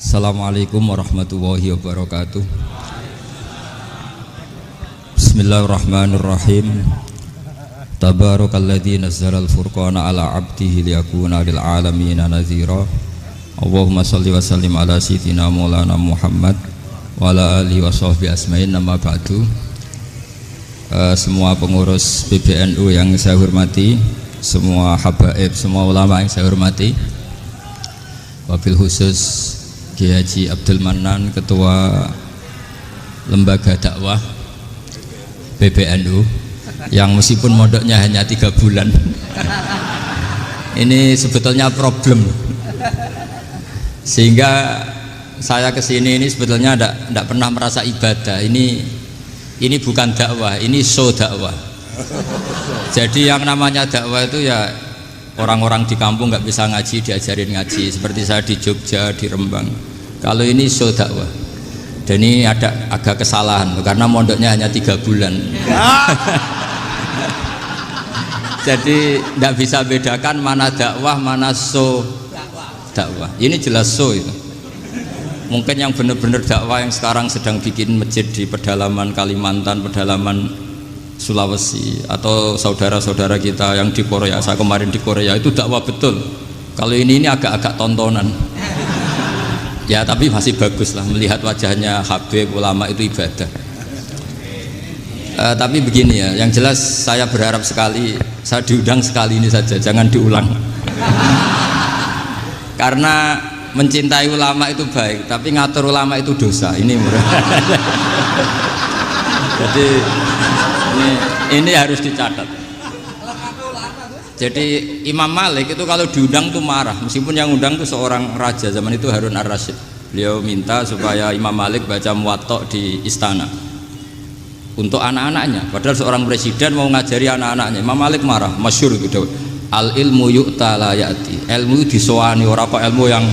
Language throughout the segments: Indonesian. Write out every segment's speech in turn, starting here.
Assalamualaikum warahmatullahi wabarakatuh. Bismillahirrahmanirrahim. Tabarakalladzi nazzalal furqana ala 'abdihi liyakuna lil 'alamin nadhira. Allahumma shalli wa sallim ala sayyidina Maulana Muhammad wa ala alihi wa sahbihi asma'in. Amma ba'du. Semua pengurus PBNU yang saya hormati, semua habaib, semua ulama yang saya hormati, wabil khusus Kiai Haji Abdul Manan, Ketua Lembaga Dakwah PBNU, yang meskipun mondoknya hanya 3 bulan ini sebetulnya problem, sehingga saya kesini ini sebetulnya tidak pernah merasa ibadah. Ini bukan dakwah, ini show dakwah. Jadi yang namanya dakwah itu ya orang-orang di kampung nggak bisa ngaji diajarin ngaji, seperti saya di Jogja, di Rembang. Kalau ini show dakwah, dan ini ada agak kesalahan karena mondoknya hanya 3 bulan. Jadi tidak bisa bedakan mana dakwah, mana show dakwah. Ini jelas show itu. Mungkin yang benar-benar dakwah yang sekarang sedang bikin masjid di pedalaman Kalimantan, pedalaman Sulawesi, atau saudara-saudara kita yang di Korea, saya kemarin di Korea, itu dakwah betul. Kalau ini agak-agak tontonan. Ya tapi masih bagus lah, melihat wajahnya habib ulama itu ibadah. Tapi begini ya, yang jelas saya berharap sekali, saya diundang sekali ini saja, jangan diulang. Karena mencintai ulama itu baik, tapi ngatur ulama itu dosa. Ini jadi ini harus dicatat. Jadi Imam Malik itu kalau diundang tuh marah, meskipun yang undang tuh seorang raja zaman itu, Harun ar-Rasyid. Beliau minta supaya Imam Malik baca Muwatta di istana untuk anak-anaknya, padahal seorang presiden mau ngajari anak-anaknya. Imam Malik marah, masyhur itu, al ilmu yu'ta la ya'ti, ilmu disowani, ora kok ilmu yang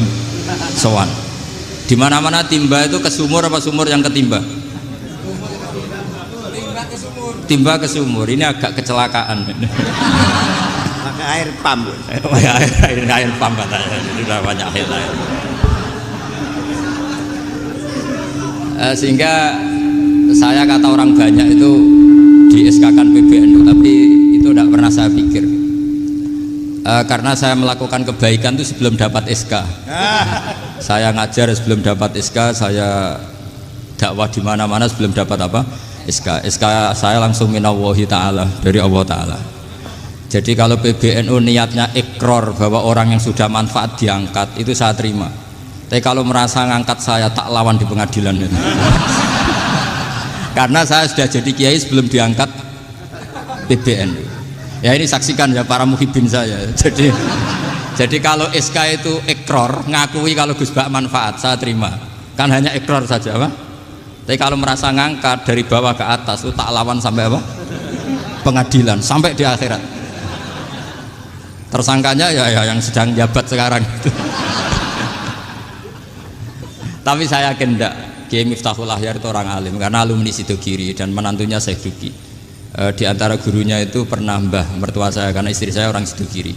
sowan. Di mana-mana timba itu ke sumur apa sumur yang ketimba? Timba ke sumur. Ini agak kecelakaan. Pakai air pump. air pump katanya. Sudah banyak air. Sehingga saya kata orang banyak itu di SK-kan PBNU, tapi itu tidak pernah saya pikir. Karena saya melakukan kebaikan itu sebelum dapat SK. Saya ngajar sebelum dapat SK, saya dakwah di mana-mana sebelum dapat apa? SK saya langsung minallahi ta'ala, dari Allah Ta'ala. Jadi kalau PBNU niatnya ikrar bahwa orang yang sudah manfaat diangkat, itu saya terima. Tapi kalau merasa ngangkat saya, tak lawan di pengadilan itu. Karena saya sudah jadi kiai sebelum diangkat PBNU. Ya ini saksikan ya para muhibin saya. Jadi kalau SK itu ikrar, ngakui kalau Gus Bak manfaat, saya terima. Kan hanya ikrar saja, Pak. Tapi kalau merasa ngangkat dari bawah ke atas itu tak lawan sampai apa? Pengadilan, sampai di akhirat. Tersangkanya ya yang sedang jabat sekarang itu. Tapi saya yakin enggak, Kiai Miftahul Ahyar itu orang alim karena alumni Sidogiri dan menantunya Syekh Duki. Di antara gurunya itu pernah mbah mertua saya, karena istri saya orang Sidogiri.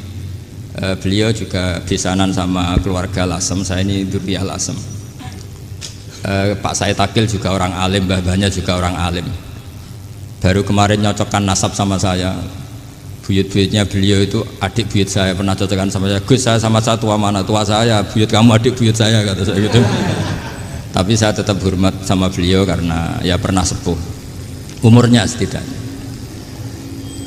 Beliau juga besanan sama keluarga Lasem, saya ini Durriyah Lasem. Pak Said Akil juga orang alim, mbah-mbahnya juga orang alim. Baru kemarin nyocokkan nasab sama saya. Buyut-buyutnya beliau itu adik buyut saya, pernah cocokkan sama saya. Gus, saya sama saya tua mana? Tua saya, buyut kamu adik buyut saya, kata saya gitu. Tapi saya tetap hormat sama beliau karena ya pernah sepuh umurnya setidaknya.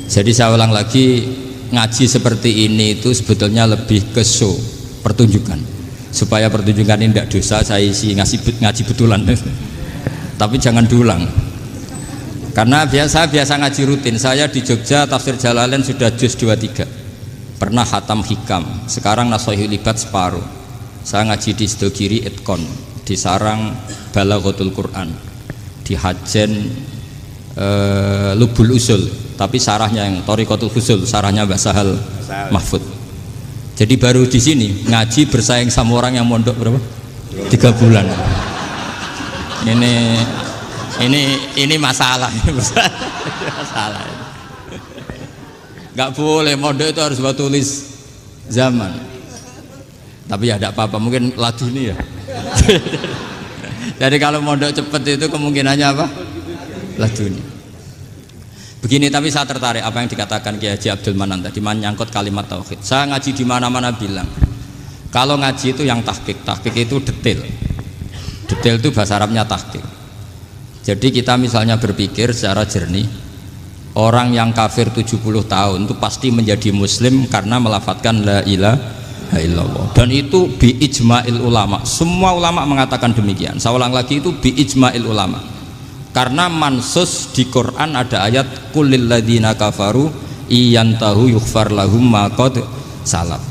Jadi saya ulang lagi, ngaji seperti ini itu sebetulnya lebih ke show, pertunjukan. Supaya pertunjukan ini tidak dosa, saya isi ngaji betulan. Tapi jangan diulang. Karena biasa ngaji rutin. Saya di Jogja tafsir Jalalain sudah juz 23. Pernah khatam hikam. Sekarang Nashihul Ibad separuh. Saya ngaji di Sidogiri Itkon, di Sarang Balaghatul Quran, di Hajen Lubul Usul, tapi sarahnya yang Thariqatul Husul, sarahnya Mbah Sahal Mahfud. Jadi baru di sini ngaji bersaing sama orang yang mondok berapa? 3 bulan. Ini masalah. Masalah. Nggak boleh mondok itu harus buat tulis zaman. Tapi ya tidak apa-apa, mungkin laduni ya. Jadi kalau mondok cepet itu kemungkinannya apa? Laduni. Begini, tapi saya tertarik apa yang dikatakan Kiai Haji Abdul Manan tadi menyangkut kalimat tauhid. Saya ngaji di mana-mana bilang, kalau ngaji itu yang tahqiq itu detail. Detail itu bahasa Arabnya tahqiq. Jadi kita misalnya berpikir secara jernih, orang yang kafir 70 tahun itu pasti menjadi muslim karena melafadzkan la ilaha illallah. Dan itu bi ijma'il ulama. Semua ulama mengatakan demikian. Saya ulang lagi, itu bi ijma'il ulama. Karena mansus di Quran ada ayat kulil ladina kafaru iyantahu yughfar lahum ma qad salaf.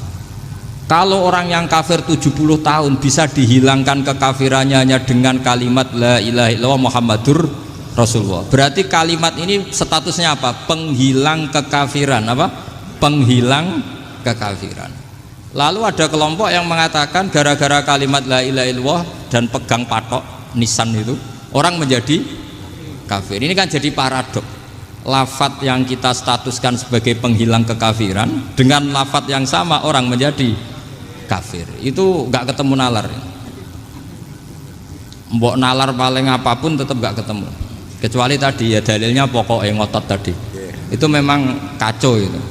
Kalau orang yang kafir 70 tahun bisa dihilangkan kekafirannya hanya dengan kalimat la ilaha illallah Muhammadur Rasulullah. Berarti kalimat ini statusnya apa? Penghilang kekafiran, apa? Penghilang kekafiran. Lalu ada kelompok yang mengatakan gara-gara kalimat la ilaha illallah dan pegang patok nisan itu orang menjadi kafir. Ini kan jadi paradok. Lafat yang kita statuskan sebagai penghilang kekafiran dengan lafat yang sama orang menjadi kafir. Itu nggak ketemu nalar. Mbok nalar paling apapun tetap nggak ketemu. Kecuali tadi ya dalilnya pokoknya ngotot tadi. Itu memang kacau itu.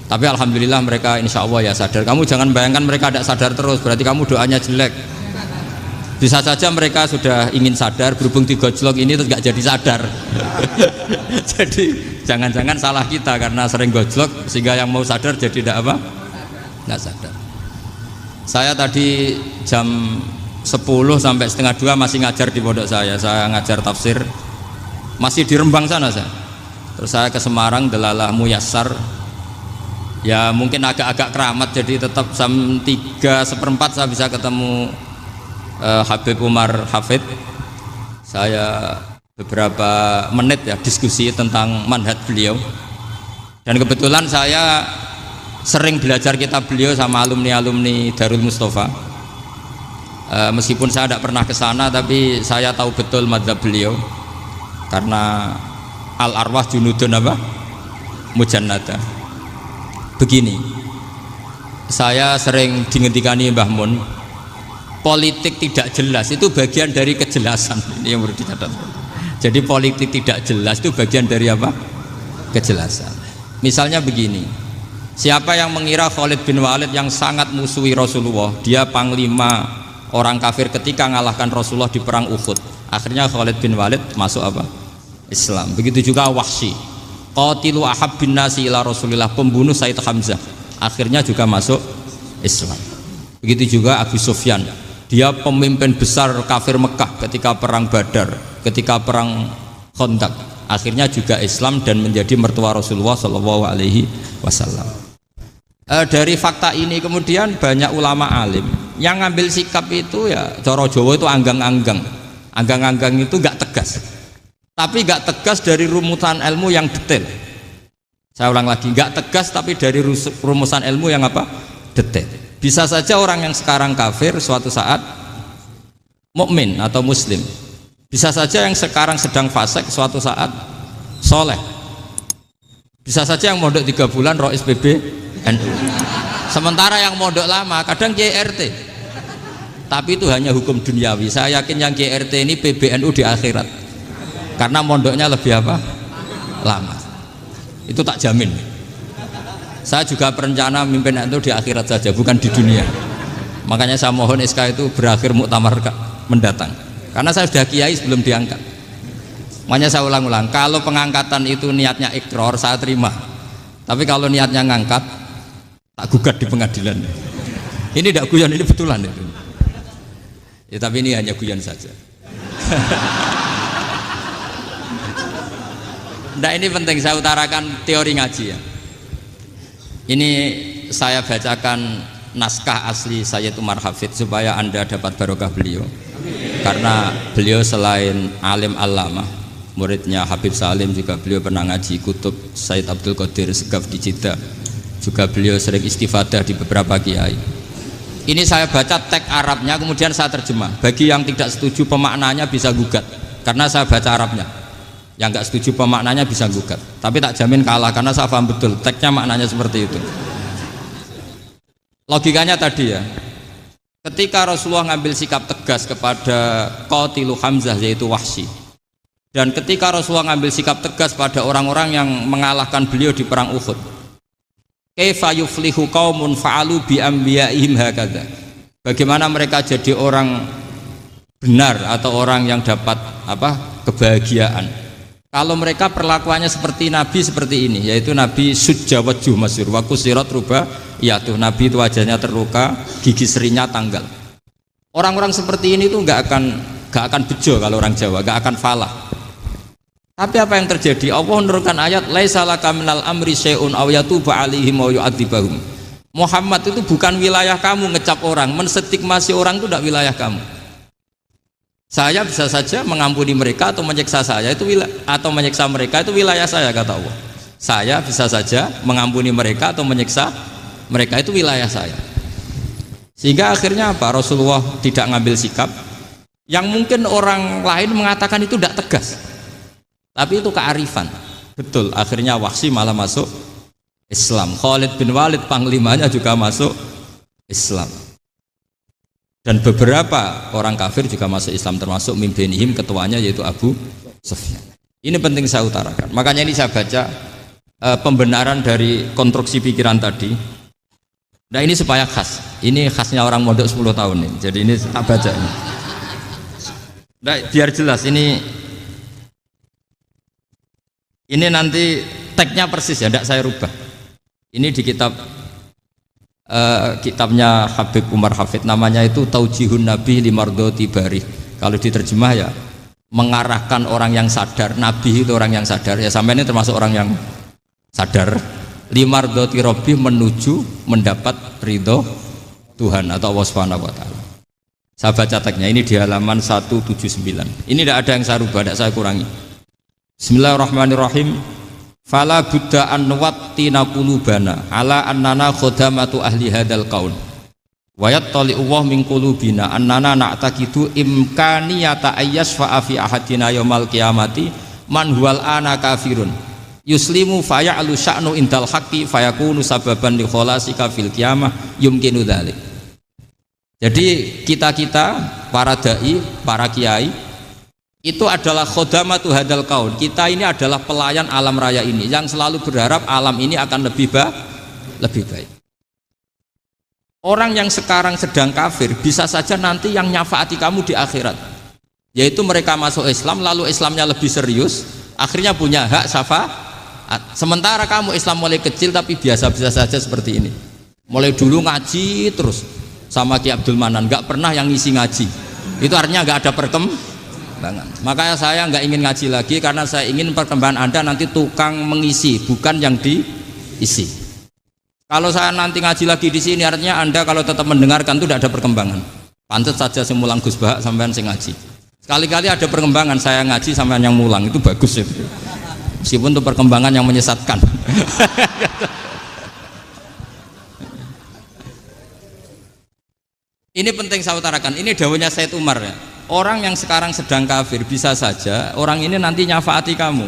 Tapi alhamdulillah mereka insya Allah ya sadar. Kamu jangan bayangkan mereka tidak sadar terus, berarti kamu doanya jelek. Bisa saja mereka sudah ingin sadar, berhubung digojlok ini terus gak jadi sadar. Jadi jangan-jangan salah kita karena sering gojlok sehingga yang mau sadar jadi tidak apa? Nggak sadar. Saya tadi jam 10 sampai setengah 2 masih ngajar di pondok saya ngajar tafsir masih di Rembang sana saya. Terus saya ke Semarang Delalah Muyassar. Ya mungkin agak-agak keramat, jadi tetap jam 3:4 saya bisa ketemu Habib Umar Hafid. Saya beberapa menit ya diskusi tentang manhaj beliau, dan kebetulan saya sering belajar kitab beliau sama alumni Darul Mustafa. Meskipun saya tidak pernah ke sana, tapi saya tahu betul madhab beliau karena al arwah junudun apa? Mujannada. Begini, saya sering dingetikani Mbah Mun, politik tidak jelas itu bagian dari kejelasan. Ini yang perlu dicatat. Jadi politik tidak jelas itu bagian dari apa? Kejelasan. Misalnya begini, siapa yang mengira Khalid bin Walid yang sangat musuhi Rasulullah, dia panglima orang kafir ketika ngalahkan Rasulullah di perang Uhud, akhirnya Khalid bin Walid masuk apa? Islam. Begitu juga Wahsy, qatilu ahabbin nasi ila Rasulillah, pembunuh Sayyid Hamzah, akhirnya juga masuk Islam. Begitu juga Abu Sufyan, dia pemimpin besar kafir Mekah ketika perang Badar, ketika perang Khandaq, akhirnya juga Islam dan menjadi mertua Rasulullah Shallallahu Alaihi Wasallam. Dari fakta ini kemudian banyak ulama alim yang ngambil sikap itu ya cara Jawa itu anggang-anggang. Anggang-anggang itu gak tegas, tapi gak tegas dari rumusan ilmu yang detail. Saya ulang lagi, gak tegas tapi dari rumusan ilmu yang apa? Detail. Bisa saja orang yang sekarang kafir suatu saat mukmin atau muslim. Bisa saja yang sekarang sedang fasik suatu saat soleh. Bisa saja yang mondok 3 bulan rois PBNU. Sementara yang mondok lama kadang KRT. Tapi itu hanya hukum duniawi. Saya yakin yang KRT ini PBNU di akhirat. Karena mondoknya lebih apa? Lama. Itu tak jamin. Saya juga berencana mimpin itu di akhirat saja, bukan di dunia. Makanya saya mohon SK itu berakhir muktamar mendatang. Karena saya sudah kiai sebelum diangkat. Makanya saya ulang-ulang, kalau pengangkatan itu niatnya ikrar, saya terima. Tapi kalau niatnya ngangkat, tak gugat di pengadilan. Ini tidak guyon, ini betulan itu. Ya, tapi ini hanya guyon saja. Nah, ini penting saya utarakan teori ngaji ya. Ini saya bacakan naskah asli Sayyid Umar Hafid supaya Anda dapat barokah beliau. Karena beliau selain alim allamah, muridnya Habib Salim, juga beliau pernah ngaji kutub Sayyid Abdul Qadir Segaf di Jeddah. Juga beliau sering istifadah di beberapa kiai. Ini saya baca teks Arabnya kemudian saya terjemah. Bagi yang tidak setuju pemaknanya bisa gugat, karena saya baca Arabnya. Yang nggak setuju pemaknanya bisa gugat, tapi tak jamin kalah karena saya paham betul teksnya maknanya seperti itu. Logikanya tadi ya, ketika Rasulullah ngambil sikap tegas kepada Qatilu Hamzah yaitu Wahsy, dan ketika Rasulullah ngambil sikap tegas pada orang-orang yang mengalahkan beliau di perang Uhud, kaifa yuflihu qaumun fa'alu bi anbiya'ihim hakadha, bagaimana mereka jadi orang benar atau orang yang dapat kebahagiaan kalau mereka perlakuannya seperti Nabi seperti ini, yaitu Nabi sujja wajhuh masyhur wa kusirat ruba, yaitu Nabi itu wajahnya terluka, gigi serinya tanggal. Orang-orang seperti ini tuh nggak akan bejo kalau orang Jawa, nggak akan falah. Tapi apa yang terjadi? Allah menurunkan ayat laisa laka minal amri syai'un aw yatuba 'alaihim aw yu'adzibahum. Muhammad itu bukan wilayah kamu ngecap orang, menstigmasi orang itu tidak wilayah kamu. Saya bisa saja mengampuni mereka atau menyiksa saya itu atau menyiksa mereka itu wilayah saya, kata Allah. Saya bisa saja mengampuni mereka atau menyiksa mereka itu wilayah saya. Sehingga akhirnya apa? Rasulullah tidak ngambil sikap yang mungkin orang lain mengatakan itu tidak tegas. Tapi itu kearifan. Betul, akhirnya Wahsy malah masuk Islam. Khalid bin Walid panglimanya juga masuk Islam. Dan beberapa orang kafir juga masuk Islam, termasuk mimbenihim, ketuanya yaitu Abu Sufyan. Ini penting saya utarakan. Makanya ini saya baca pembenaran dari konstruksi pikiran tadi. Nah ini supaya khas. Ini khasnya orang mondok 10 tahun nih. Jadi ini tak baca ini. Nah, biar jelas ini nanti tagnya persis ya, tidak saya rubah. Ini di kitabnya Habib Umar Hafid, namanya itu Taujihun Nabi Limardoti Bari. Kalau diterjemah ya mengarahkan orang yang sadar. Nabi itu orang yang sadar. Ya sampai ini termasuk orang yang sadar. Limardoti Robbi, menuju mendapat ridho Tuhan atau Allah Subhanahu wa Ta'ala. Saya baca tagnya ini di halaman 179. Ini tidak ada yang saya rubah, tidak saya kurangi. Bismillahirrahmanirrahim. Fala budda an nuwattina qulubana ala annana khadamatu ahli hadzal qaul wa yattali Allah min qulubina annana na'taqidu imkaniyata ayyasfa fi ahadina yaumal qiyamati man huwal ana kafirun yuslimu faya'lu sya'nu indal haqqi fayakunu sababan li khalasika fil qiyamah yumkinu dzalik. Jadi kita para dai, para kiai itu adalah khodamatu hadal kaun. Kita ini adalah pelayan alam raya ini yang selalu berharap alam ini akan lebih baik. Orang yang sekarang sedang kafir bisa saja nanti yang nyafaati kamu di akhirat, yaitu mereka masuk Islam lalu Islamnya lebih serius, akhirnya punya hak syafaat. Sementara kamu Islam mulai kecil tapi biasa-biasa saja seperti ini, mulai dulu ngaji terus sama Ki Abdul Manan, nggak pernah yang ngisi ngaji, itu artinya nggak ada perkembangan. Makanya saya nggak ingin ngaji lagi karena saya ingin perkembangan Anda nanti tukang mengisi, bukan yang diisi. Kalau saya nanti ngaji lagi di sini artinya Anda kalau tetap mendengarkan itu tidak ada perkembangan. Pantes saja semulang Gus Bahak sampean sing ngaji. Sekali-kali ada perkembangan, saya ngaji sampean yang mulang, itu bagus itu. Meskipun itu perkembangan yang menyesatkan. Ini penting saya utarakan. Ini dawuhnya Said Umar ya. Orang yang sekarang sedang kafir bisa saja orang ini nanti nyafaati kamu,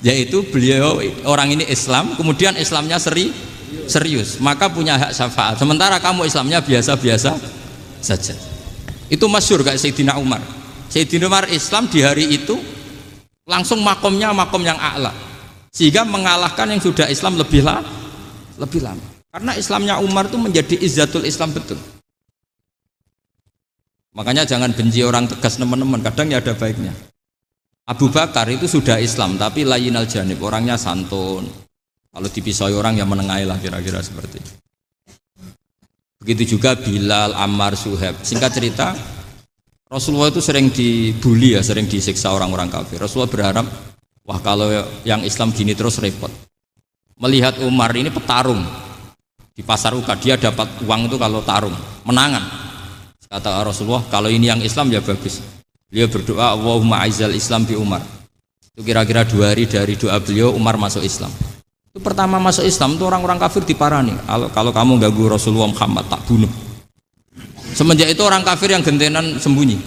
yaitu beliau orang ini Islam, kemudian Islamnya serius, maka punya hak syafaat. Sementara kamu Islamnya biasa-biasa saja. Itu masyhur kayak Sayyidina Umar. Sayyidina Umar Islam di hari itu langsung makomnya makom yang a'la, sehingga mengalahkan yang sudah Islam lebih lama. Karena Islamnya Umar itu menjadi izzatul Islam betul. Makanya jangan benci orang tegas teman-teman, kadang ya ada baiknya. Abu Bakar itu sudah Islam tapi layinal janib, orangnya santun. Kalau dipisoi orang yang menengahi lah kira-kira seperti itu. Begitu juga Bilal, Ammar, Suhaib. Singkat cerita, Rasulullah itu sering dibully ya, sering disiksa orang-orang kafir. Rasulullah berharap, wah kalau yang Islam gini terus repot. Melihat Umar ini petarung di pasar Uka, dia dapat uang itu kalau tarung, menangan. Kata Rasulullah, kalau ini yang Islam ya bagus. Beliau berdoa, Allahumma aizal Islam bi Umar. Itu kira-kira 2 hari dari doa beliau, Umar masuk Islam. Itu pertama masuk Islam itu orang-orang kafir diparani. Kalau kamu ganggu Rasulullah Muhammad tak bunuh. Semenjak itu orang kafir yang gentenan sembunyi.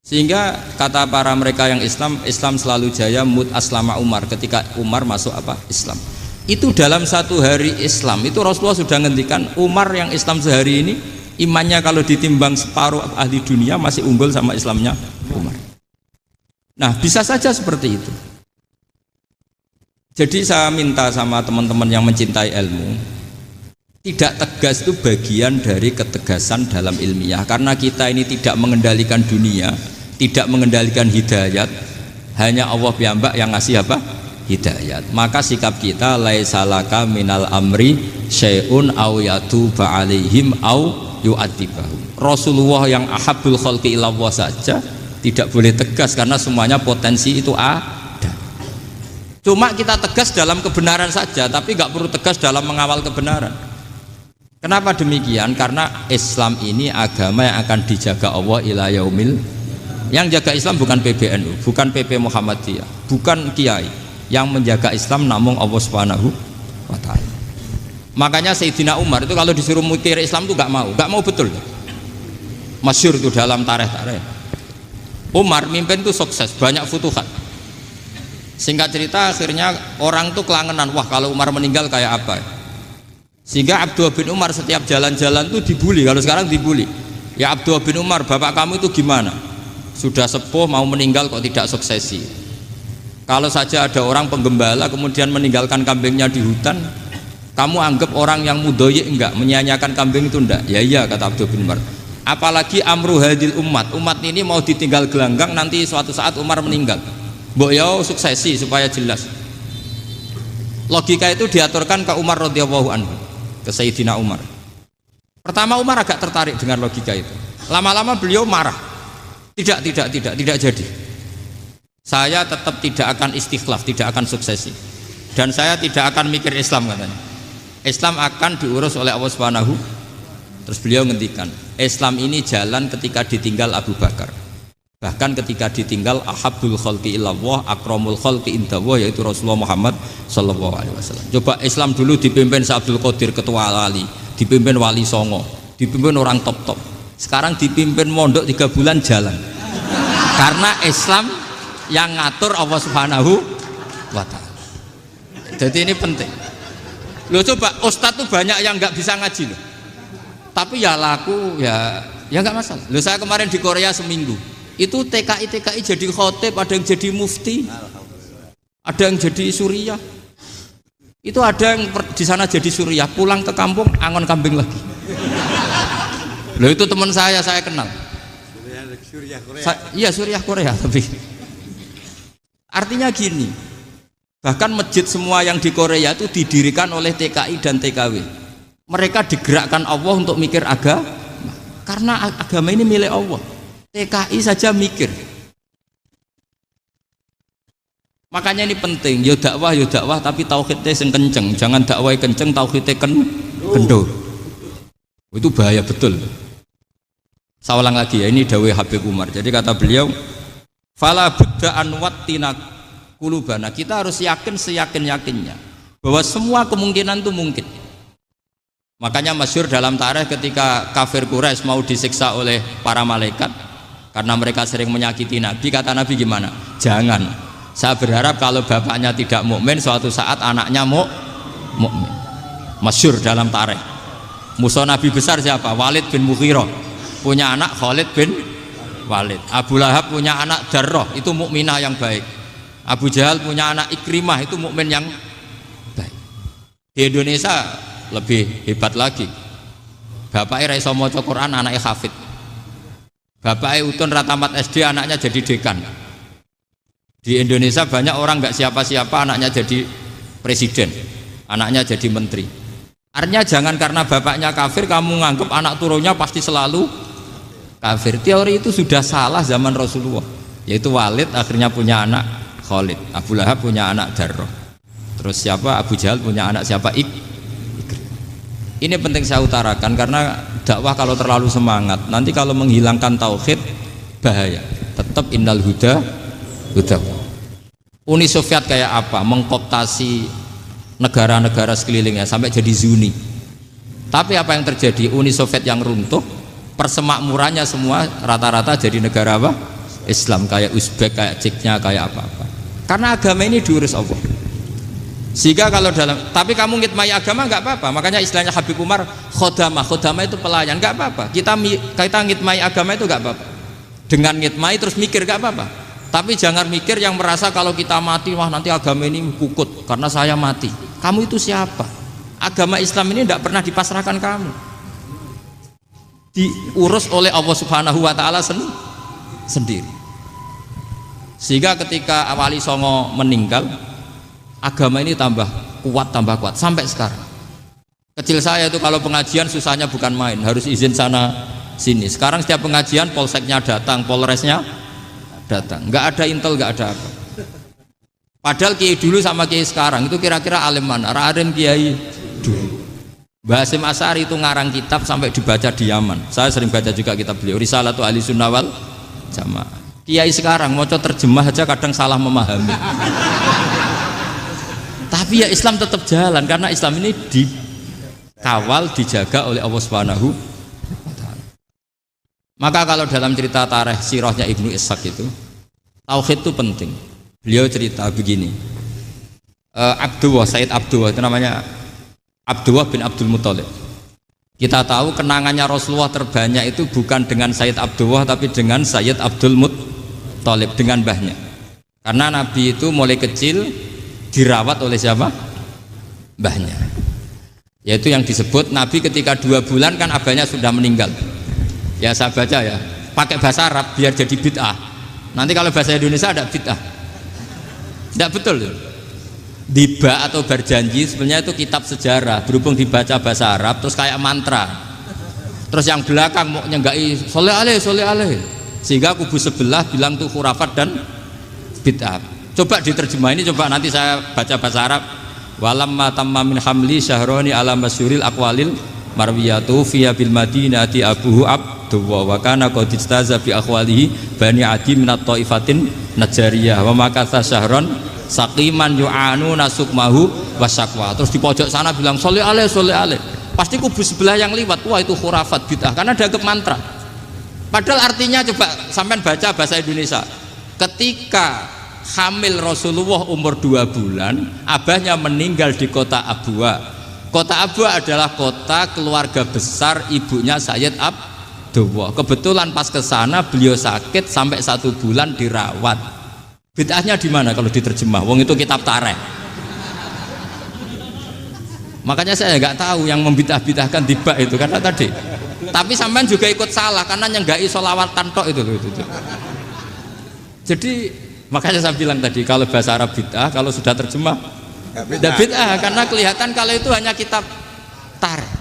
Sehingga kata para mereka yang Islam, Islam selalu jaya mut aslama Umar, ketika Umar masuk Islam. Itu dalam satu hari Islam itu Rasulullah sudah ngendikan Umar yang Islam sehari ini imannya kalau ditimbang separuh ahli dunia masih unggul sama Islamnya Umar. Nah bisa saja seperti itu. Jadi saya minta sama teman-teman yang mencintai ilmu, tidak tegas itu bagian dari ketegasan dalam ilmiah. Karena kita ini tidak mengendalikan dunia, tidak mengendalikan hidayat, hanya Allah piyambak yang ngasih apa? Hidayat. Maka sikap kita laisa laka minal amri syai'un aw yatuba alaihim aw yu'adzibahum. Rasulullah yang ahabbul khalqi ilallah saja tidak boleh tegas karena semuanya potensi itu ada. Cuma kita tegas dalam kebenaran saja, tapi nggak perlu tegas dalam mengawal kebenaran. Kenapa demikian? Karena Islam ini agama yang akan dijaga Allah ila yaumil. Yang jaga Islam bukan PBNU, bukan PP Muhammadiyah, bukan kiai. Yang menjaga Islam namun Allah Subhanahu wa ta'ala. Makanya Sayyidina Umar itu kalau disuruh mikir Islam itu nggak mau betul. Masyhur itu dalam tarikh-tarikh. Umar mimpin itu sukses, banyak futuhat. Singkat cerita akhirnya orang tuh kelangenan, wah kalau Umar meninggal kayak apa. Sehingga Abdullah bin Umar setiap jalan-jalan tuh dibully, kalau sekarang dibully. Ya Abdullah bin Umar, bapak kamu itu gimana? Sudah sepuh mau meninggal kok tidak suksesi. Kalau saja ada orang penggembala kemudian meninggalkan kambingnya di hutan, kamu anggap orang yang mudoyik enggak, menyia-nyiakan kambing itu enggak? Ya iya kata Abdullah bin Umar. Apalagi amru hadil umat ini mau ditinggal gelanggang nanti suatu saat Umar meninggal. Mbok yo suksesi supaya jelas. Logika itu diaturkan ke Umar radhiyallahu anhu, ke Sayyidina Umar. Pertama Umar agak tertarik dengan logika itu. Lama-lama beliau marah. Tidak jadi. Saya tetap tidak akan istikhlaf, tidak akan suksesi. Dan saya tidak akan mikir Islam katanya. Islam akan diurus oleh Allah Subhanahu. Terus beliau ngendikan, Islam ini jalan ketika ditinggal Abu Bakar. Bahkan ketika ditinggal ahabbul khalqi ilallah, akramul khalqi indallah, yaitu Rasulullah Muhammad sallallahu alaihi wasallam. Coba Islam dulu dipimpin Abdul Qadir ketua wali, dipimpin Wali Songo, dipimpin orang top-top. Sekarang dipimpin mondok 3 bulan jalan. Karena Islam yang ngatur Allah Subhanahu wa ta'ala. Jadi ini penting. Loh coba ustadz tuh banyak yang nggak bisa ngaji loh. Tapi ya laku ya nggak masalah. Loh saya kemarin di Korea seminggu. Itu TKI jadi khotib, ada yang jadi mufti. Ada yang jadi suriah. Itu ada yang di sana jadi suriah, pulang ke kampung angon kambing lagi. Loh itu teman saya kenal. Suriah Korea. Iya suriah Korea tapi artinya gini, bahkan masjid semua yang di Korea itu didirikan oleh TKI dan TKW. Mereka digerakkan Allah untuk mikir agama, karena agama ini milik Allah. TKI saja mikir. Makanya ini penting, yo dakwah tapi tauhidnya sing kenceng, jangan dakwah kenceng tauhidnya kendor. Itu bahaya betul. Saya ulang lagi ya, ini dawuh Habib Umar. Jadi kata beliau, fala budda an wattina kulubana, kita harus yakin seyakin-yakinnya bahwa semua kemungkinan itu mungkin. Makanya masyhur dalam tarikh ketika kafir Quraisy mau disiksa oleh para malaikat karena mereka sering menyakiti Nabi, kata Nabi gimana? Jangan. Saya berharap kalau bapaknya tidak mukmin, suatu saat anaknya mukmin. Masyhur dalam tarikh. Musuh Nabi besar siapa? Walid bin Mughirah. Punya anak Khalid bin Walid. Abu Lahab punya anak Darrah, itu mukminah yang baik. Abu Jahal punya anak Ikrimah, itu mukmin yang baik. Di Indonesia lebih hebat lagi. Bapaknya ra iso maca Quran, anaknya hafid. Bapaknya utun ratamat SD, anaknya jadi dekan. Di Indonesia banyak orang nggak siapa-siapa, anaknya jadi presiden, anaknya jadi menteri. Artinya jangan karena bapaknya kafir kamu nganggap anak turunnya pasti selalu kafir. Teori itu sudah salah zaman Rasulullah. Yaitu Walid akhirnya punya anak Khalid, Abu Lahab punya anak Darrah. Terus siapa? Abu Jahal punya anak siapa? Ini penting saya utarakan karena dakwah kalau terlalu semangat nanti kalau menghilangkan tauhid bahaya. Tetap innal huda. Uni Soviet kayak apa? Mengkooptasi negara-negara sekelilingnya sampai jadi Zuni. Tapi apa yang terjadi? Uni Soviet yang runtuh, persemakmurannya semua rata-rata jadi negara apa? Islam, kayak Uzbek, kayak Ceknya, kayak apa-apa. Karena agama ini diurus Allah. Sehingga kalau tapi kamu ngitmai agama nggak apa-apa. Makanya istilahnya Habib Umar khodamah itu pelayan, nggak apa-apa. Kita ngitmai agama itu nggak apa-apa. Dengan ngitmai terus mikir nggak apa-apa. Tapi jangan mikir yang merasa kalau kita mati, wah nanti agama ini kukut karena saya mati. Kamu itu siapa? Agama Islam ini tidak pernah dipasrahkan kamu. Diurus oleh Allah Subhanahu wa taala sendiri. Sehingga ketika Wali Songo meninggal, agama ini tambah kuat sampai sekarang. Kecil saya itu kalau pengajian susahnya bukan main, harus izin sana sini. Sekarang setiap pengajian polseknya datang, polresnya datang. Nggak ada intel, nggak ada apa. Padahal kiai dulu sama kiai sekarang itu kira-kira alim mana? Alim kiai dulu. Mbah Hasyim Asy'ari itu ngarang kitab sampai dibaca di Yaman. Saya sering baca juga kitab beliau, Risalatu Ahli Sunnah wal Jamaah. Kiai sekarang mau terjemah aja kadang salah memahami. Tapi ya Islam tetap jalan karena Islam ini dikawal, dijaga oleh Allah Subhanahu wa taala. Maka kalau dalam cerita tarikh sirahnya Ibnu Ishaq itu, tauhid itu penting. Beliau cerita begini. Sayyid Abdullah itu namanya Abdullah bin Abdul Muthalib. Kita tahu kenangannya Rasulullah terbanyak itu bukan dengan Sayyid Abdullah tapi dengan Sayyid Abdul Muthalib, dengan mbahnya. Karena Nabi itu mulai kecil dirawat oleh siapa? Mbahnya. Yaitu yang disebut Nabi ketika 2 bulan kan abahnya sudah meninggal. Ya saya baca ya, pakai bahasa Arab biar jadi bid'ah. Nanti kalau bahasa Indonesia ada bid'ah. Tidak betul tuh. Diba atau berjanji sebenarnya itu kitab sejarah, berhubung dibaca bahasa Arab terus kayak mantra. Terus yang belakang mau nyenggai soleh aleh, sehingga kubu sebelah bilang tuh khurafat dan bid'ah. Coba diterjemah ini, coba nanti saya baca bahasa Arab. Walamma tamma min hamli syahroni ala masyuril aqwalil marwiyatu fiya bil madinati abuhu Abdullah wa kana qad istaza bi akhwalihi bani adi min at-taifatin najariyah wa makatha syahron saqiman yu'anu nasukmahu wasyakwa. Terus di pojok sana bilang soleh aleh. Pasti kubu sebelah yang liwat, wah itu khurafat bid'ah karena dianggap mantra. Padahal artinya coba sampean baca bahasa Indonesia. Ketika hamil Rasulullah umur 2 bulan, abahnya meninggal di kota Abwa. Kota Abwa adalah kota keluarga besar ibunya Sayyid Abdullah. Kebetulan pas ke sana beliau sakit sampai 1 bulan dirawat. Bid'ahnya di mana kalau diterjemah? Wong itu kitab tarikh. Makanya saya nggak tahu yang membidah-bidahkan tiba itu karena tadi. Tapi sampean juga ikut salah karena nyenggai sholawat tantok itu. Jadi makanya saya bilang tadi kalau bahasa Arab bid'ah, kalau sudah terjemah bid'ah karena kelihatan kalau itu hanya kitab tarikh.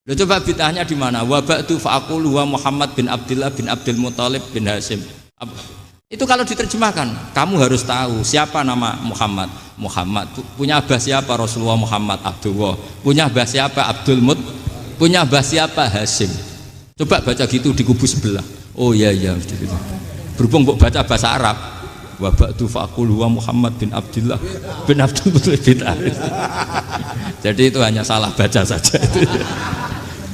Loh, coba bid'ahnya di mana? Wa ba'du fa'aqulu wa Muhammad bin Abdullah bin Abdul Muthalib bin Hasyim. Itu kalau diterjemahkan, kamu harus tahu siapa nama Muhammad. Muhammad punya abah siapa? Rasulullah Muhammad Abdullah. Punya abah siapa? Abdul Mut. Punya abah siapa? Hasyim. Coba baca gitu di kubu sebelah. Oh iya. Berhubung baca bahasa Arab. Wa ba'du fa'aqulu wa Muhammad bin Abdullah bin Abdul Muthalib bin Hasyim. Jadi itu hanya salah baca saja.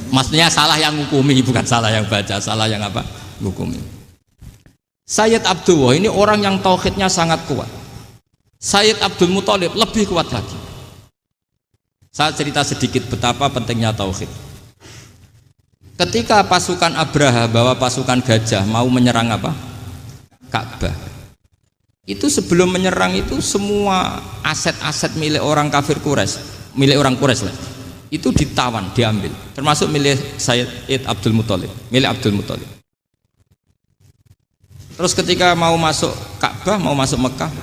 Maksudnya salah yang ngukumi, bukan salah yang baca, salah yang apa? Ngukumi. Sayyid Abdullah ini orang yang tauhidnya sangat kuat. Sayyid Abdul Muthalib lebih kuat lagi. Saya cerita sedikit betapa pentingnya tauhid. Ketika pasukan Abraha bawa pasukan gajah mau menyerang apa? Ka'bah. Itu sebelum menyerang itu semua aset-aset milik orang kafir Quraisy, milik orang Quraisy lah. Itu ditawan, diambil. Termasuk milik Sayyid Abdul Muthalib, milik Abdul Muthalib. Terus ketika mau masuk Ka'bah, mau masuk Mekah,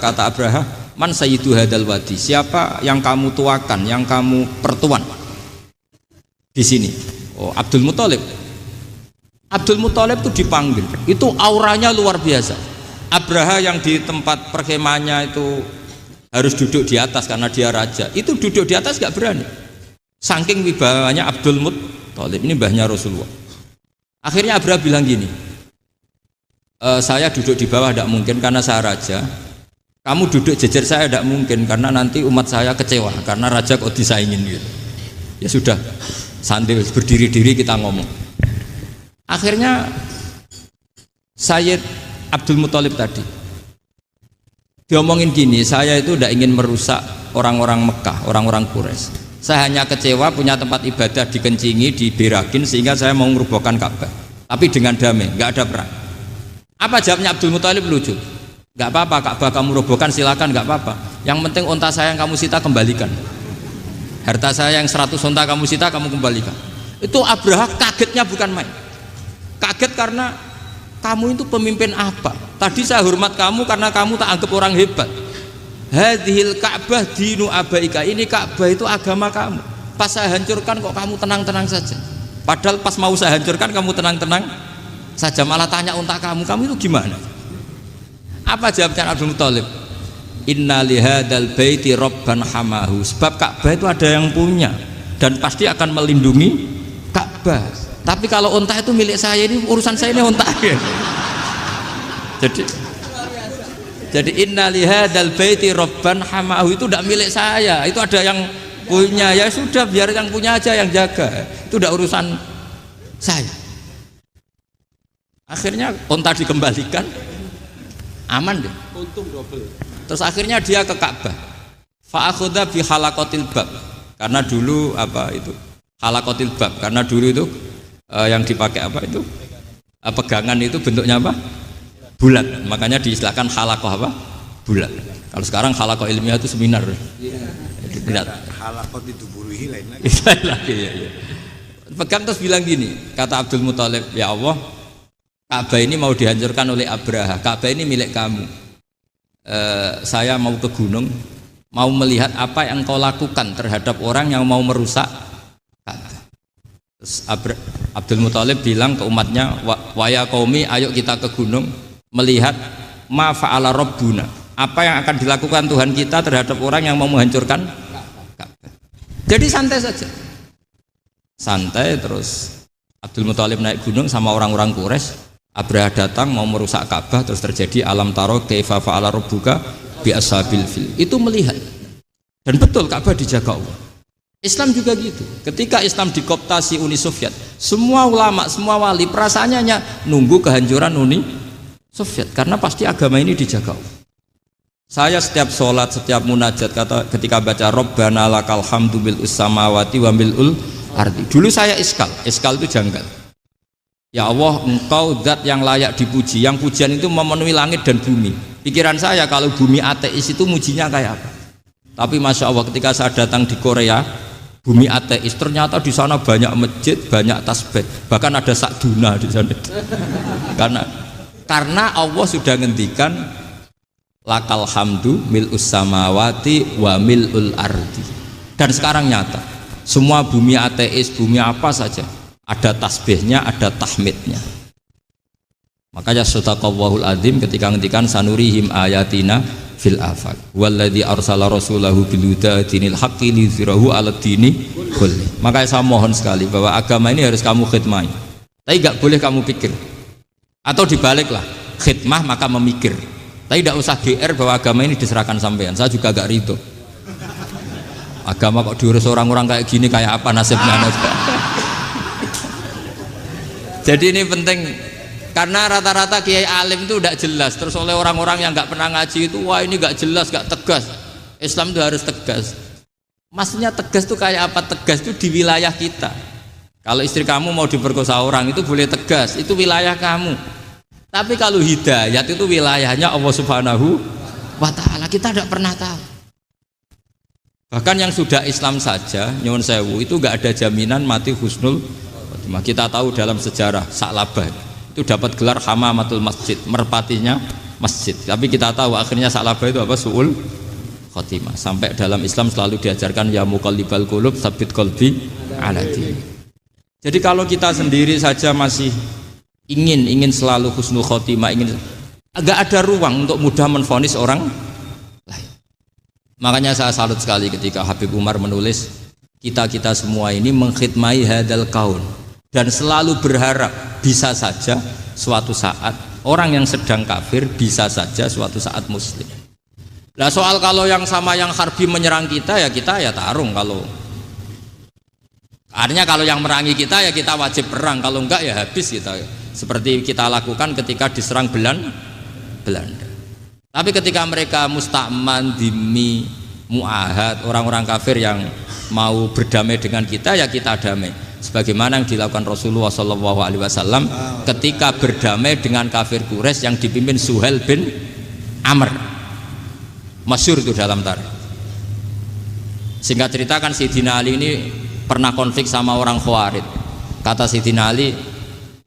kata Abraha, man sayyidu hadal wadi, siapa yang kamu tuakan, yang kamu pertuan di sini? Oh, Abdul Muthalib. Abdul Muthalib itu dipanggil, itu auranya luar biasa. Abraha yang di tempat perkemahannya itu harus duduk di atas karena dia raja, itu duduk di atas gak berani. Saking wibawanya Abdul Muthalib, ini mbahnya Rasulullah. Akhirnya Abraha bilang gini, saya duduk di bawah tidak mungkin karena saya raja. Kamu duduk jejer saya tidak mungkin karena nanti umat saya kecewa karena raja kok disaingin gitu. Ya sudah, sambil berdiri-diri kita ngomong. Akhirnya Sayyid Abdul Muthalib tadi Diomongin gini, saya itu tidak ingin merusak orang-orang Mekah, orang-orang Quraisy. Saya hanya kecewa punya tempat ibadah dikencingi, diberakin sehingga saya mau merubuhkan Ka'bah. Tapi dengan damai, nggak ada perang. Apa jawabnya Abdul Muthalib? Lucu. Nggak apa-apa, Ka'bah kamu robohkan silakan, nggak apa-apa. Yang penting unta saya yang kamu sita kembalikan. Harta saya yang 100 unta kamu sita kamu kembalikan. Itu Abraha kagetnya bukan main. Kaget karena kamu itu pemimpin apa? Tadi saya hormat kamu karena kamu tak anggap orang hebat. Hadhil Ka'bah dinu abaika. Ini Ka'bah itu agama kamu. Pas saya hancurkan kok kamu tenang-tenang saja. Padahal pas mau saya hancurkan kamu tenang-tenang saja. Malah tanya unta kamu itu gimana? Apa jawabnya Abdul Muthalib? Inna lihadal baiti robban hamahu. Sebab Ka'bah itu ada yang punya dan pasti akan melindungi Ka'bah. Tapi kalau unta itu milik saya, ini urusan saya, ini unta. Jadi inna lihadal baiti robban hamahu itu tidak milik saya, itu ada yang punya. Ya sudah, biar yang punya aja yang jaga, itu tidak urusan saya. Akhirnya unta dikembalikan, aman deh, untung double. Terus akhirnya dia ke Ka'bah, fa'akhudha bi halaqatil bab, karena dulu apa itu halaqatil bab, karena dulu itu yang dipakai apa itu pegangan itu bentuknya apa, bulat, makanya diistilahkan halaqah apa, bulat. Kalau sekarang halaqah ilmiah itu seminar, benar. Halaqah itu buruhi lain lagi. Lain lagi ya. Pegang terus bilang gini, kata Abdul Muthalib, ya Allah, Ka'bah ini mau dihancurkan oleh Abraha, Ka'bah ini milik kamu. Saya mau ke gunung, mau melihat apa yang kau lakukan terhadap orang yang mau merusak Ka'bah. Terus Abdul Muthalib bilang ke umatnya, wa ya qaumi, ayo kita ke gunung melihat ma fa'ala rabbuna, apa yang akan dilakukan Tuhan kita terhadap orang yang mau menghancurkan Ka'bah. Jadi santai saja, santai. Terus Abdul Muthalib naik gunung sama orang-orang Quraisy. Abraha datang mau merusak Ka'bah, terus terjadi alam taro kaifa fa'ala rabbuka bi ashabil fil. Itu melihat, dan betul Ka'bah dijaga Allah. Islam juga gitu. Ketika Islam dikooptasi Uni Soviet, semua ulama, semua wali perasaannya hanya nunggu kehancuran Uni Soviet, karena pasti agama ini dijaga Allah. Saya setiap sholat, setiap munajat, ketika baca Rabbana lakal hamdu bil samawati wa mil'ul ardi. Dulu saya iskal itu janggal. Ya Allah, engkau zat yang layak dipuji, yang pujian itu memenuhi langit dan bumi. Pikiran saya kalau bumi ateis itu mujinya kayak apa? Tapi Masya Allah, ketika saya datang di Korea, bumi ateis, ternyata di sana banyak masjid, banyak tasbih, bahkan ada sakduna di sana. Karena Allah sudah ngendikan lakal hamdu mil'us samawati wa mil'ul ardi. Dan sekarang nyata, semua bumi ateis, bumi apa saja, ada tasbihnya, ada tahmidnya. Makanya sadaqallahul adzim ketika ngendikan sanurihim ayatina fil afaq walladzi arsala rasulahu bil huda dinil haqqi liyuzhirahu 'alad dini kulli. Makanya saya mohon sekali bahwa agama ini harus kamu khidmah. Tapi enggak boleh kamu pikir. Atau dibaliklah, khidmah maka memikir. Tapi tidak usah GR bahwa agama ini diserahkan sampean. Saya juga agak ridho. Agama kok diurus orang-orang kayak gini, kayak apa nasibnya? Jadi ini penting, karena rata-rata kiai alim itu tidak jelas. Terus oleh orang-orang yang nggak pernah ngaji itu, wah ini nggak jelas, nggak tegas. Islam itu harus tegas. Maksudnya tegas itu kayak apa? Tegas itu di wilayah kita. Kalau istri kamu mau diperkosa orang itu boleh tegas, itu wilayah kamu. Tapi kalau hidayat itu wilayahnya Allah Subhanahu wa Ta'ala, kita tidak pernah tahu. Bahkan yang sudah Islam saja, nyuwun sewu, itu nggak ada jaminan mati husnul. Kita tahu dalam sejarah Sa'labah itu dapat gelar hamamatul masjid, merpatinya masjid. Tapi kita tahu akhirnya Sa'labah itu apa? Su'ul khotimah. Sampai dalam Islam selalu diajarkan ya muqallibal qulub tsabbit qalbi ala din. Jadi kalau kita sendiri saja masih ingin selalu husnul khotimah, agak ada ruang untuk mudah menvonis orang lain. Makanya saya salut sekali ketika Habib Umar menulis kita semua ini mengkhidmai hadal kaun, dan selalu berharap bisa saja suatu saat orang yang sedang kafir bisa saja suatu saat muslim. Nah soal kalau yang sama yang harbi menyerang kita ya tarung. Kalau artinya kalau yang merangi kita ya kita wajib perang, kalau enggak ya habis kita. Seperti kita lakukan ketika diserang Belanda. Tapi ketika mereka musta'man, dhimmi, mu'ahad, orang-orang kafir yang mau berdamai dengan kita, ya kita damai. Sebagaimana yang dilakukan Rasulullah SAW ketika berdamai dengan kafir Quraisy yang dipimpin Suhail bin Amr. Masyhur itu dalam tarikh. Singkat cerita kan Sayyidina Ali ini pernah konflik sama orang Khawarij. Kata Sayyidina Ali,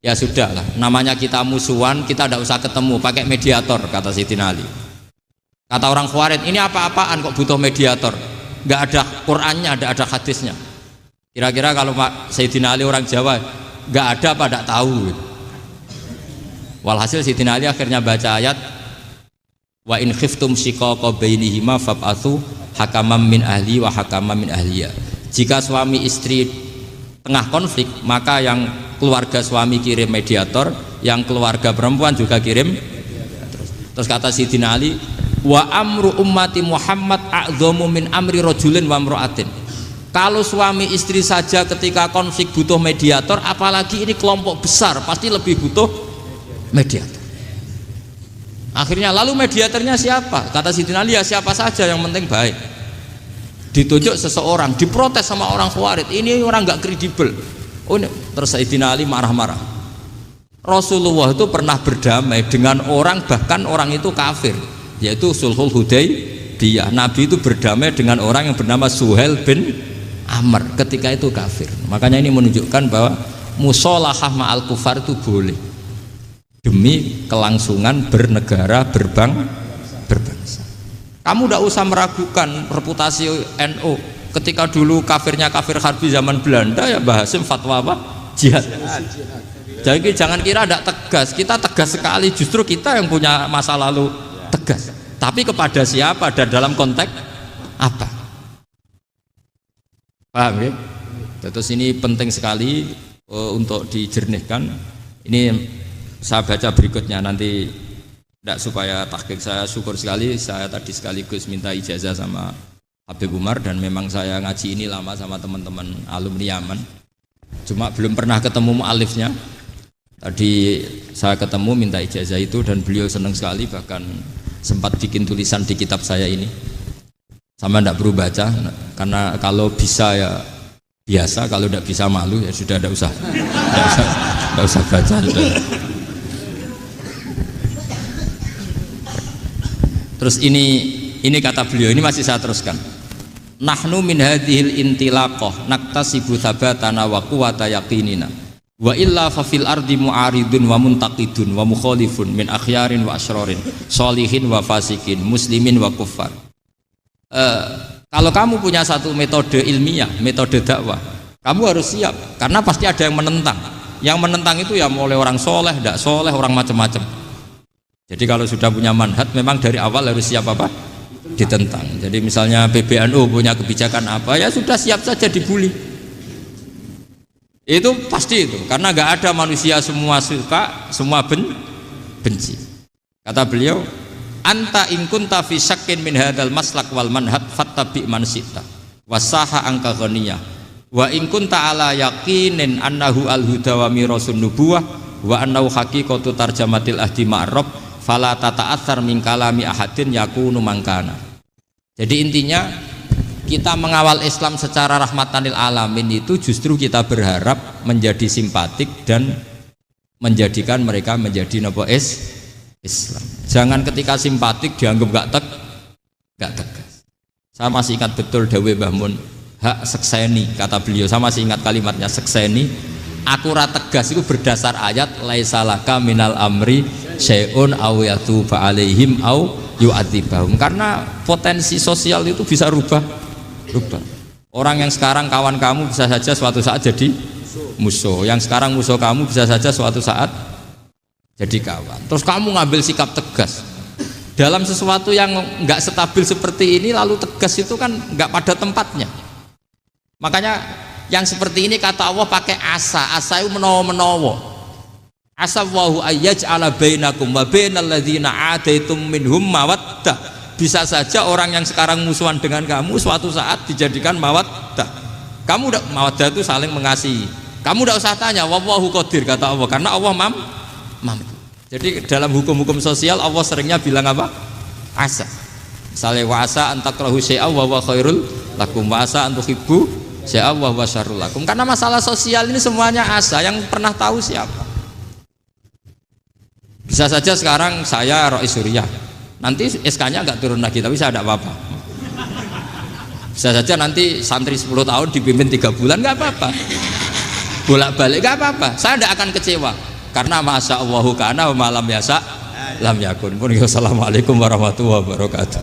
ya sudahlah, namanya kita musuhan, kita tidak usah ketemu, pakai mediator, kata Sayyidina Ali. Kata orang Khawarij, ini apa-apaan kok butuh mediator, nggak ada Qur'annya, nggak ada hadisnya. Kira-kira kalau Sayyidina Ali orang Jawa, nggak ada apa tidak tahu. Walhasil Sayyidina Ali akhirnya baca ayat, wa in khiftum shiqaqa bainihima fab'atsu hakaman min ahli wa hakaman min ahliya. Jika suami istri tengah konflik, maka yang keluarga suami kirim mediator, yang keluarga perempuan juga kirim. Terus kata Sayyidina Ali, wa amru ummati Muhammad a'dhamu min amri rajulin wa imra'atin. Kalau suami istri saja ketika konflik butuh mediator, apalagi ini kelompok besar pasti lebih butuh mediator. Akhirnya lalu mediatornya siapa? Kata Sayyidina Ali, ya siapa saja yang penting baik. Ditunjuk seseorang, diprotes sama orang Khawarij, ini orang nggak kredibel. Oh, terus Sayyidina Ali marah-marah. Rasulullah itu pernah berdamai dengan orang, bahkan orang itu kafir, yaitu Sulhul Hudaybiyah. Nabi itu berdamai dengan orang yang bernama Suhail bin Amr, ketika itu kafir. Makanya ini menunjukkan bahwa musolahah ma'al kufar itu boleh demi kelangsungan bernegara, berbangsa. Kamu tidak usah meragukan reputasi NU. Ketika dulu kafirnya kafir harbi zaman Belanda, ya Mbah Hasim fatwa apa? Jihad. Jadi jangan kira tidak tegas, kita tegas sekali, justru kita yang punya masa lalu tegas. Tapi kepada siapa dan dalam konteks apa? Paham ya? Terus ini penting sekali untuk dijernihkan. Ini saya baca berikutnya nanti, tidak supaya tahqiq saya syukur sekali, saya tadi sekaligus minta ijazah sama Habib Umar, dan memang saya ngaji ini lama sama teman-teman alumni Yaman, cuma belum pernah ketemu mu'alifnya. Tadi saya ketemu minta ijazah itu dan beliau senang sekali, bahkan sempat bikin tulisan di kitab saya ini. Sama tidak perlu baca, karena kalau bisa ya biasa, kalau tidak bisa malu ya sudah, tidak usah baca sudah. Terus ini kata beliau, ini masih saya teruskan. Nahnu min hadhil intilaqah naktasibu thabatana wa quwwata yaqinina wa illa fa fil ardi mu'aridun wa muntaqidun wa mukhalifun min akhyarin wa asyrarin sholihin wa fasikin muslimin wa kuffar. Kalau kamu punya satu metode ilmiah, metode dakwah, kamu harus siap, karena pasti ada yang menentang. Yang menentang itu ya mulai orang soleh, tidak soleh, orang macam-macam. Jadi kalau sudah punya manhaj, memang dari awal harus siap apa? Ditentang. Jadi misalnya PBNU punya kebijakan apa, ya sudah siap saja dibully. Itu pasti itu, karena nggak ada manusia semua suka, semua benci. Kata beliau, anta in kunta fi syakkin min hadzal maslak wal manhaj fattabi man syi'ta wasaha angka ghaniyah wa in kunta ala yaqinin annahu al huda wa mirasun nubuwah wa annahu haqiqatu tarjamatil ahdi ma'rab fala tata'atsar min kalami ahadin yakunu mangkana. Jadi intinya kita mengawal Islam secara rahmatanil alamin itu justru kita berharap menjadi simpatik dan menjadikan mereka menjadi nopo Islam. Jangan ketika simpatik dianggap gak tegas. Saya masih ingat betul dawuh Mbah Mun, hak sekseni, kata beliau, saya masih ingat kalimatnya, sekseni akurat tegas itu berdasar ayat laisalaka minal amri syai'un aw yatuba alaihim aw yu'adzibahum, karena potensi sosial itu bisa rubah. Orang yang sekarang kawan kamu bisa saja suatu saat jadi musuh, yang sekarang musuh kamu bisa saja suatu saat jadi kawan. Terus kamu ngambil sikap tegas dalam sesuatu yang nggak stabil seperti ini, lalu tegas itu kan nggak pada tempatnya. Makanya yang seperti ini kata Allah pakai asa itu menawa-menawa. Asa wahu ayyaj'ala bainakum wa bainal ladzina ataitum minhum mawaddah. Bisa saja orang yang sekarang musuhan dengan kamu suatu saat dijadikan mawaddah. Kamu udah mawaddah itu saling mengasihi. Kamu udah usah tanya, wallahu qadir, kata Allah, karena Allah mampu. Jadi dalam hukum-hukum sosial Allah seringnya bilang apa? asa. Misalnya wasa antakrahu syai'a wa huwa khairul lakum, wasa antuhibbu syai'a wa huwa syarrul lakum. Karena masalah sosial ini semuanya asa, yang pernah tahu siapa? Bisa saja sekarang saya Rois Surya, nanti SK-nya enggak turun lagi, tapi saya tidak apa-apa. Bisa saja nanti santri 10 tahun dipimpin 3 bulan enggak apa-apa. Bolak-balik enggak apa-apa. Saya tidak akan kecewa. Karena masya Allahu kana wa malam yasa lam yakun. Assalamualaikum warahmatullahi wabarakatuh.